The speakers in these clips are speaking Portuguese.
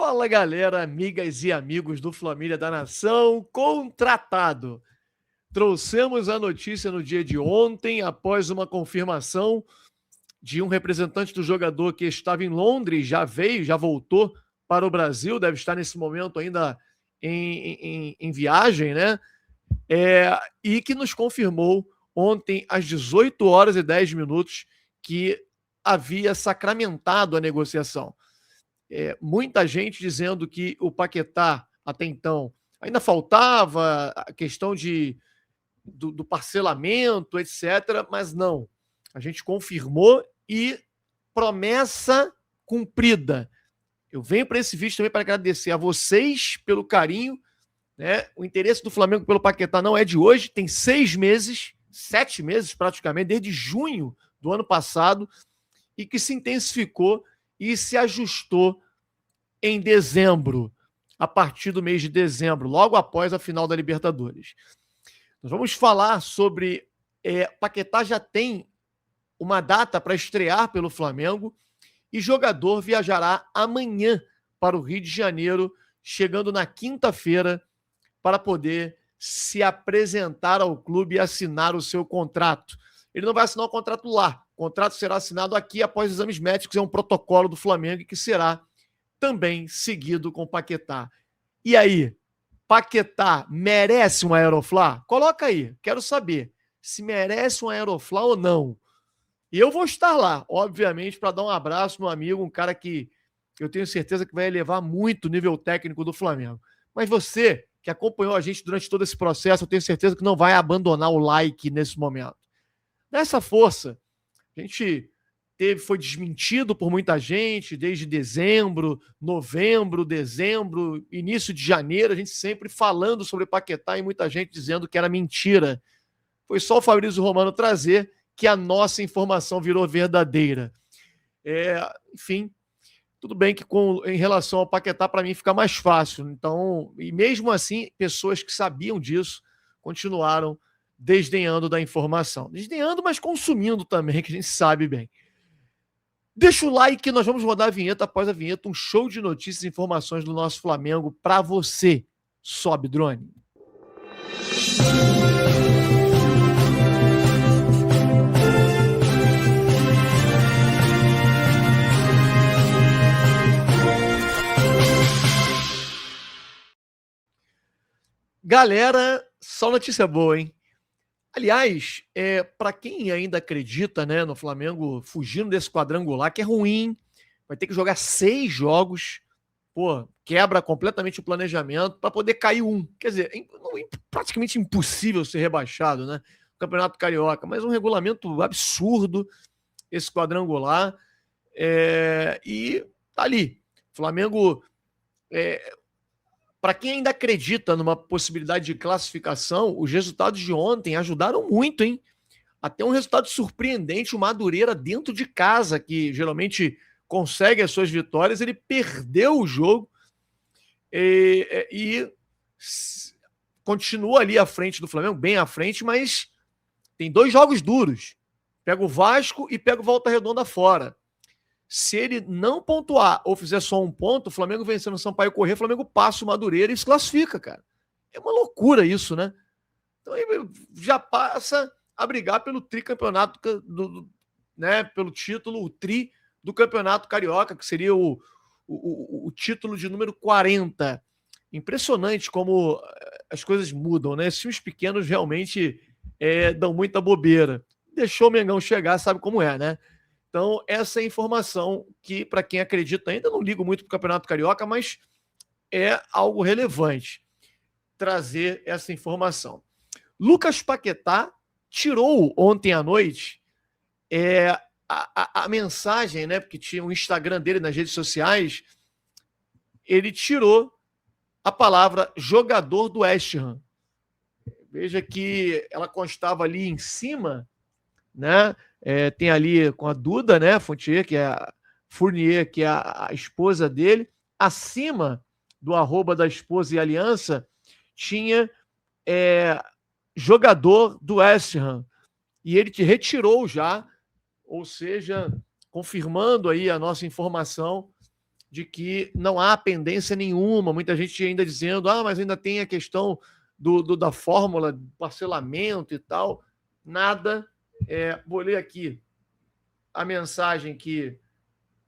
Fala, galera, amigas e amigos do Família da Nação, contratado. Trouxemos a notícia no dia de ontem, após uma confirmação de um representante do jogador que estava em Londres, já voltou para o Brasil, deve estar nesse momento ainda em viagem, né? E que nos confirmou ontem, às 18 horas e 10 minutos, que havia sacramentado a negociação. Muita gente dizendo que o Paquetá, até então, ainda faltava a questão do parcelamento, etc., mas não. A gente confirmou e promessa cumprida. Eu venho para esse vídeo também para agradecer a vocês pelo carinho, né? O interesse do Flamengo pelo Paquetá não é de hoje, tem 6 meses, 7 meses praticamente, desde junho do ano passado, e que se intensificou e se ajustou em dezembro, a partir do mês de dezembro, logo após a final da Libertadores. Nós vamos falar sobre... Paquetá já tem uma data para estrear pelo Flamengo e jogador viajará amanhã para o Rio de Janeiro, chegando na quinta-feira para poder se apresentar ao clube e assinar o seu contrato. Ele não vai assinar o contrato lá. O contrato será assinado aqui após exames médicos. É um protocolo do Flamengo que será também seguido com Paquetá. E aí, Paquetá merece um Aeroflá? Coloca aí, quero saber se merece um Aeroflá ou não. E eu vou estar lá, obviamente, para dar um abraço no amigo, um cara que eu tenho certeza que vai elevar muito o nível técnico do Flamengo. Mas você, que acompanhou a gente durante todo esse processo, eu tenho certeza que não vai abandonar o like nesse momento. Nessa força, a gente foi desmentido por muita gente desde dezembro, novembro, dezembro, início de janeiro, a gente sempre falando sobre Paquetá e muita gente dizendo que era mentira. Foi só o Fabrício Romano trazer que a nossa informação virou verdadeira. Enfim, tudo bem que em relação ao Paquetá, para mim, fica mais fácil. Então, e mesmo assim, pessoas que sabiam disso continuaram desdenhando da informação. Desdenhando, mas consumindo também, que a gente sabe bem. Deixa o like, nós vamos rodar a vinheta. Após a vinheta, um show de notícias e informações do nosso Flamengo para você. Sobe, drone. Galera, só notícia boa, hein? Aliás, para quem ainda acredita, né, no Flamengo fugindo desse quadrangular, que é ruim, vai ter que jogar 6 jogos, quebra completamente o planejamento para poder cair um. Quer dizer, praticamente impossível ser rebaixado, né? O Campeonato Carioca, mas um regulamento absurdo esse quadrangular. E tá ali. Flamengo... Para quem ainda acredita numa possibilidade de classificação, os resultados de ontem ajudaram muito, hein? Até um resultado surpreendente, o Madureira dentro de casa, que geralmente consegue as suas vitórias, ele perdeu o jogo e continua ali à frente do Flamengo, bem à frente, mas tem 2 jogos duros. Pega o Vasco e pega o Volta Redonda fora. Se ele não pontuar ou fizer só um ponto, o Flamengo vencendo o Sampaio Corrêa, o Flamengo passa o Madureira e se classifica, cara. É uma loucura isso, né? Então ele já passa a brigar pelo tricampeonato, né? Pelo título, o tri do Campeonato Carioca, que seria o título de número 40. Impressionante como as coisas mudam, né? Esses times pequenos realmente dão muita bobeira. Deixou o Mengão chegar, sabe como é, né? Então, essa é a informação que, para quem acredita, ainda não ligo muito para o Campeonato Carioca, mas é algo relevante trazer essa informação. Lucas Paquetá tirou ontem à noite a mensagem, né? Porque tinha um Instagram dele nas redes sociais, ele tirou a palavra jogador do West Ham. Veja que ela constava ali em cima, né? Tem ali com a Duda, né? Fournier, que é a esposa dele. Acima do arroba da esposa e aliança, tinha jogador do West Ham. E ele te retirou já, ou seja, confirmando aí a nossa informação, de que não há pendência nenhuma, muita gente ainda dizendo, mas ainda tem a questão da fórmula, parcelamento e tal, nada. Vou ler aqui a mensagem que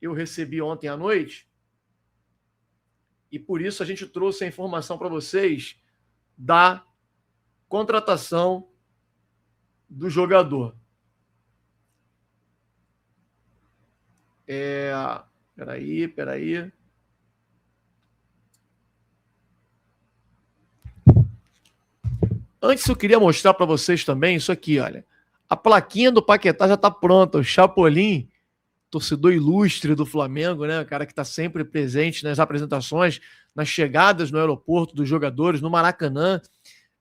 eu recebi ontem à noite, e por isso a gente trouxe a informação para vocês da contratação do jogador. Peraí. Antes eu queria mostrar para vocês também isso aqui, olha. A plaquinha do Paquetá já está pronta. O Chapolin, torcedor ilustre do Flamengo, né? O cara que está sempre presente nas apresentações, nas chegadas no aeroporto dos jogadores, no Maracanã,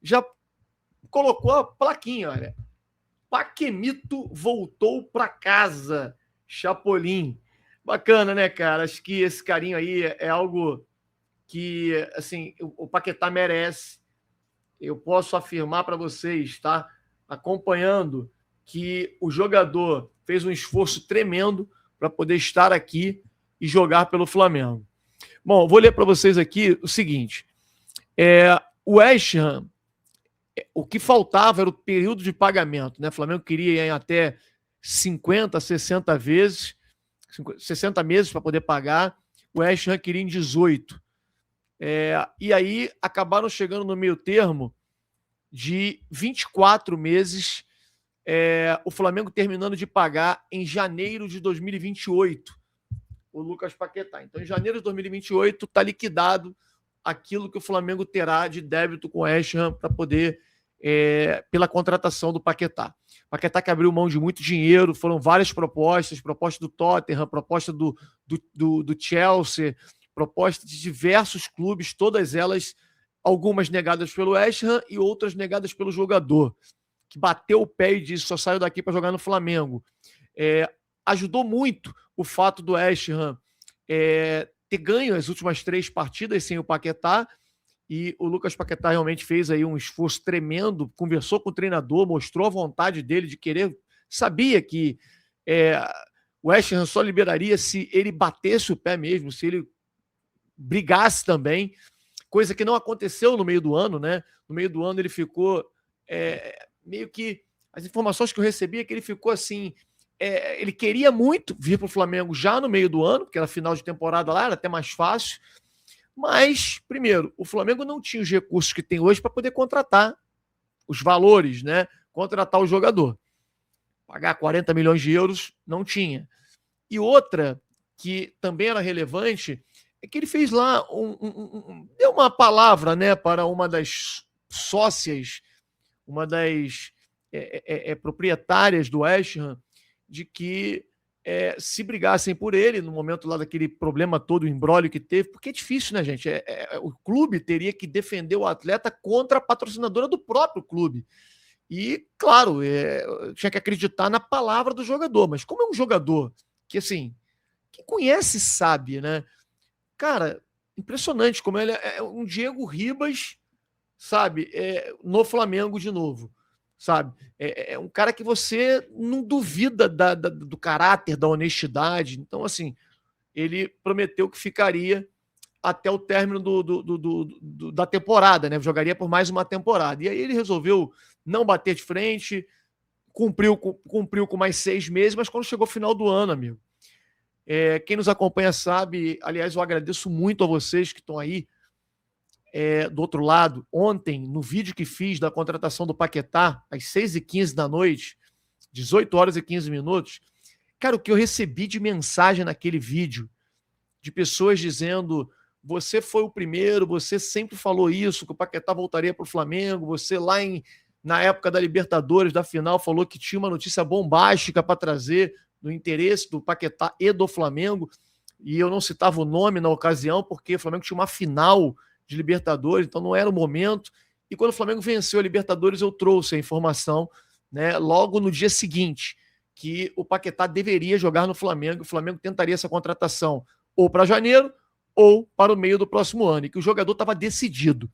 já colocou a plaquinha, olha. Paquemito voltou para casa. Chapolin. Bacana, né, cara? Acho que esse carinho aí é algo que, assim, o Paquetá merece. Eu posso afirmar para vocês, tá? Acompanhando, que o jogador fez um esforço tremendo para poder estar aqui e jogar pelo Flamengo. Bom, vou ler para vocês aqui o seguinte. O West Ham, o que faltava era o período de pagamento, né? O Flamengo queria ir em até 50, 60 vezes, 60 meses para poder pagar. O West Ham queria em 18. E aí acabaram chegando no meio termo de 24 meses, o Flamengo terminando de pagar em janeiro de 2028 o Lucas Paquetá. Então, em janeiro de 2028 está liquidado aquilo que o Flamengo terá de débito com o West Ham para poder, pela contratação do Paquetá. Paquetá que abriu mão de muito dinheiro, foram várias propostas, proposta do Tottenham, proposta do Chelsea, proposta de diversos clubes, todas elas, algumas negadas pelo West Ham e outras negadas pelo jogador, que bateu o pé e disse, só saiu daqui para jogar no Flamengo. Ajudou muito o fato do West Ham ter ganho as últimas 3 partidas sem o Paquetá, e o Lucas Paquetá realmente fez aí um esforço tremendo, conversou com o treinador, mostrou a vontade dele de querer, sabia que o West Ham só liberaria se ele batesse o pé mesmo, se ele brigasse também, coisa que não aconteceu no meio do ano, né? No meio do ano ele ficou meio que... As informações que eu recebi é que ele ficou assim... ele queria muito vir para o Flamengo já no meio do ano, porque era final de temporada lá, era até mais fácil. Mas, primeiro, o Flamengo não tinha os recursos que tem hoje para poder contratar os valores, né? Contratar o jogador. Pagar 40 milhões de euros não tinha. E outra, que também era relevante, é que ele fez lá, deu uma palavra, né, para uma das sócias, uma das proprietárias do West Ham, de que se brigassem por ele, no momento lá daquele problema todo, o imbróglio que teve, porque é difícil, né, gente? O clube teria que defender o atleta contra a patrocinadora do próprio clube. E, claro, tinha que acreditar na palavra do jogador, mas como é um jogador que, assim, quem conhece sabe, né? Cara, impressionante como ele é um Diego Ribas, sabe? No Flamengo de novo, sabe? É um cara que você não duvida do caráter, da honestidade. Então, assim, ele prometeu que ficaria até o término da temporada, né? Jogaria por mais uma temporada. E aí ele resolveu não bater de frente, cumpriu com mais 6 meses, mas quando chegou o final do ano, amigo, quem nos acompanha sabe, aliás, eu agradeço muito a vocês que estão aí do outro lado. Ontem, no vídeo que fiz da contratação do Paquetá, às 6h15 da noite, 18 horas e 15 minutos, cara, o que eu recebi de mensagem naquele vídeo, de pessoas dizendo, você foi o primeiro, você sempre falou isso, que o Paquetá voltaria para o Flamengo, você lá na época da Libertadores, da final, falou que tinha uma notícia bombástica para trazer no interesse do Paquetá e do Flamengo, e eu não citava o nome na ocasião, porque o Flamengo tinha uma final de Libertadores, então não era o momento. E quando o Flamengo venceu a Libertadores, eu trouxe a informação, né, logo no dia seguinte, que o Paquetá deveria jogar no Flamengo, o Flamengo tentaria essa contratação ou para janeiro ou para o meio do próximo ano, e que o jogador estava decidido.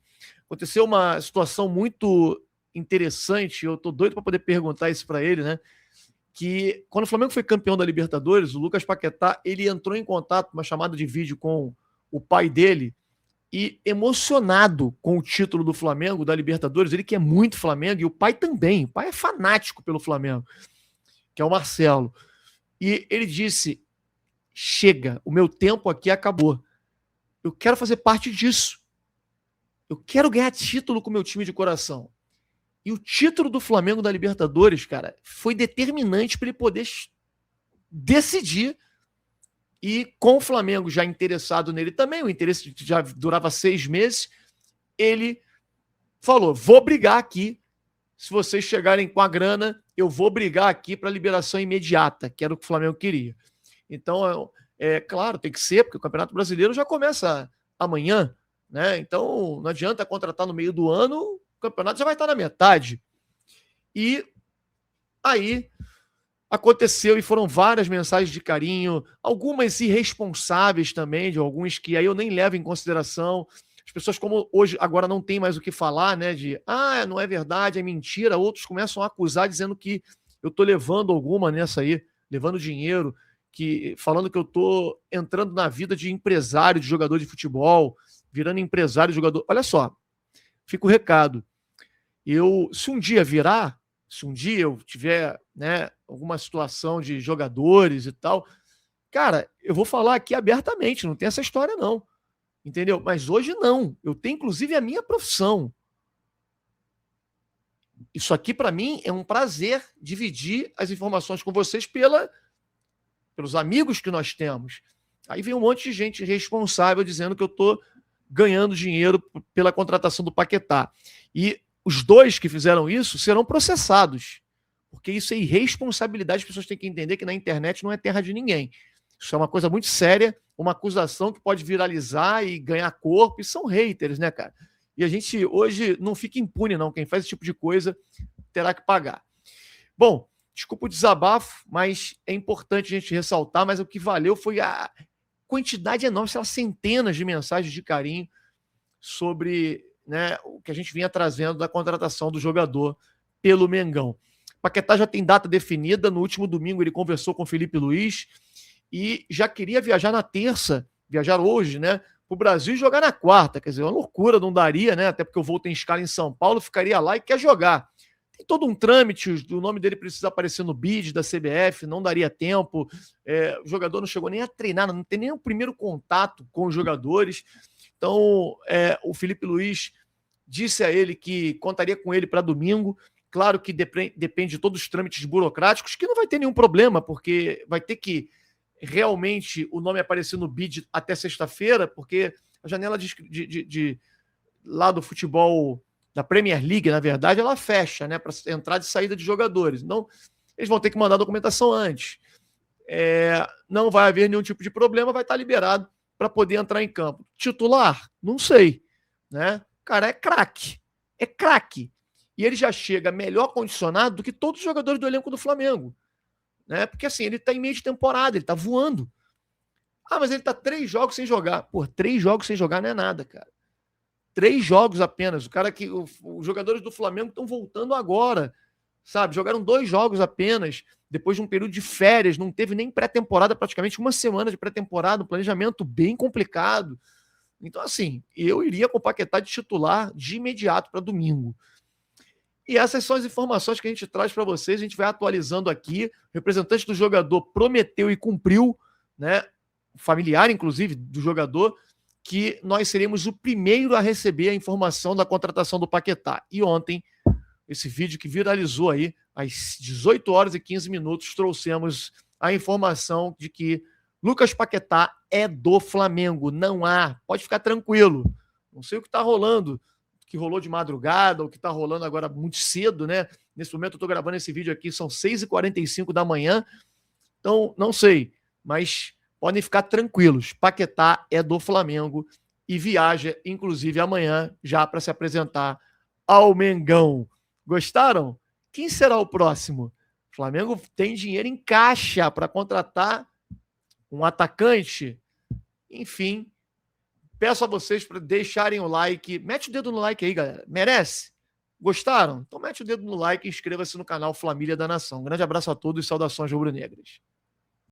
Aconteceu uma situação muito interessante, eu estou doido para poder perguntar isso para ele, né? que quando o Flamengo foi campeão da Libertadores, o Lucas Paquetá, ele entrou em contato, uma chamada de vídeo com o pai dele, e emocionado com o título do Flamengo, da Libertadores, ele que é muito Flamengo, e o pai também, o pai é fanático pelo Flamengo, que é o Marcelo. E ele disse, chega, o meu tempo aqui acabou. Eu quero fazer parte disso. Eu quero ganhar título com o meu time de coração. E o título do Flamengo da Libertadores, cara, foi determinante para ele poder decidir. E com o Flamengo já interessado nele também, o interesse já durava 6 meses, ele falou, vou brigar aqui, se vocês chegarem com a grana, eu vou brigar aqui para liberação imediata, que era o que o Flamengo queria. Então, claro, tem que ser, porque o Campeonato Brasileiro já começa amanhã, né? Então, não adianta contratar no meio do ano, o campeonato já vai estar na metade. E aí aconteceu e foram várias mensagens de carinho, algumas irresponsáveis também, de alguns que aí eu nem levo em consideração. As pessoas, como hoje, agora não tem mais o que falar, né? De, não é verdade, é mentira. Outros começam a acusar, dizendo que eu tô levando alguma nessa aí, levando dinheiro, falando que eu tô entrando na vida de empresário, de jogador de futebol, virando empresário, jogador. Olha só, fica o recado. Se um dia eu tiver, né, alguma situação de jogadores e tal, cara, eu vou falar aqui abertamente, não tem essa história não, entendeu? Mas hoje não, eu tenho inclusive a minha profissão. Isso aqui para mim é um prazer dividir as informações com vocês pelos amigos que nós temos. Aí vem um monte de gente responsável dizendo que eu estou ganhando dinheiro pela contratação do Paquetá. E os dois que fizeram isso serão processados, porque isso é irresponsabilidade. As pessoas têm que entender que na internet não é terra de ninguém. Isso é uma coisa muito séria, uma acusação que pode viralizar e ganhar corpo, e são haters, né, cara? E a gente hoje não fica impune, não. Quem faz esse tipo de coisa terá que pagar. Bom, desculpa o desabafo, mas é importante a gente ressaltar, mas o que valeu foi a quantidade enorme, sei lá, centenas de mensagens de carinho sobre, né, o que a gente vinha trazendo da contratação do jogador pelo Mengão. Paquetá já tem data definida, no último domingo ele conversou com o Felipe Luiz e já queria viajar na terça, viajar hoje, né, para o Brasil e jogar na quarta. Quer dizer, uma loucura, não daria, né, até porque o voo tem escala em São Paulo, ficaria lá e quer jogar. Tem todo um trâmite, o nome dele precisa aparecer no bid da CBF, não daria tempo, o jogador não chegou nem a treinar, não tem nem o primeiro contato com os jogadores. Então, o Felipe Luiz disse a ele que contaria com ele para domingo. Claro que depende de todos os trâmites burocráticos, que não vai ter nenhum problema, porque vai ter que realmente o nome aparecer no bid até sexta-feira, porque a janela lá do futebol da Premier League, na verdade, ela fecha, né, para entrada e saída de jogadores. Então, eles vão ter que mandar a documentação antes. Não vai haver nenhum tipo de problema, vai estar liberado para poder entrar em campo. Titular? Não sei, né? Cara, é craque. É craque. E ele já chega melhor condicionado do que todos os jogadores do elenco do Flamengo, né? Porque assim, ele está em meio de temporada, ele está voando. Mas ele está 3 jogos sem jogar. Pô, 3 jogos sem jogar não é nada, cara. 3 jogos apenas. Os jogadores do Flamengo estão voltando agora, sabe? Jogaram 2 jogos apenas, depois de um período de férias, não teve nem pré-temporada, praticamente uma semana de pré-temporada, um planejamento bem complicado. Então, assim, eu iria com o Paquetá de titular de imediato para domingo. E essas são as informações que a gente traz para vocês, a gente vai atualizando aqui. O representante do jogador prometeu e cumpriu, né? Familiar, inclusive, do jogador, que nós seremos o primeiro a receber a informação da contratação do Paquetá. E ontem, esse vídeo que viralizou aí, às 18 horas e 15 minutos, trouxemos a informação de que Lucas Paquetá é do Flamengo. Não há, pode ficar tranquilo. Não sei o que está rolando, que rolou de madrugada, ou que está rolando agora muito cedo, né? Nesse momento eu estou gravando esse vídeo aqui, são 6h45 da manhã. Então, não sei, mas podem ficar tranquilos. Paquetá é do Flamengo e viaja, inclusive, amanhã já para se apresentar ao Mengão. Gostaram? Quem será o próximo? O Flamengo tem dinheiro em caixa para contratar um atacante. Enfim, peço a vocês para deixarem o like. Mete o dedo no like aí, galera. Merece? Gostaram? Então mete o dedo no like e inscreva-se no canal Família da Nação. Um grande abraço a todos e saudações rubro-negras.